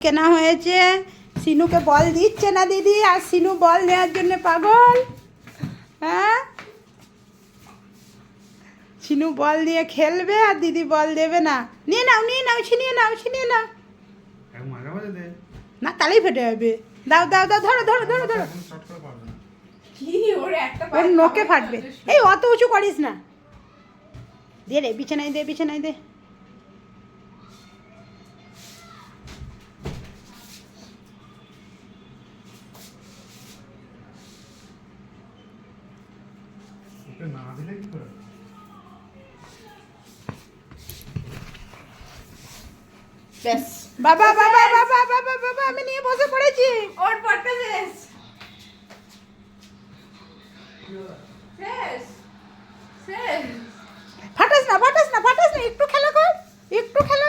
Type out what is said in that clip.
কেনা হয়েছে। সিনুকে বল দিচ্ছে না দিদি, আর সিনু বল নেওয়ার জন্য পাগল। হ্যাঁ, সিনু বল নিয়ে খেলবে আর দিদি বল দেবে না। নিয়ে নাও, নিয়ে নাও, ছিনিয়ে নাও, ছিনিয়ে নাও। না, তাহলেই ফেটে যাবে। দাও দাও দাও, ধরো ধরো ধরো ধরো। ওর নোকে ফাটবে। এই অত উঁচু করিস না। দে রে, বিছানায় দে, বিছানায় দে। ব্যাস, বাবা বাবা বাবা বাবা বাবা, আমি নিয়ে বসে পড়েছি। ওর পড়তে শেষ। শেষ শেষ। ফাটাস না, ফাটাস না, ফাটাস না, একটু খেলা কর, একটু খেলা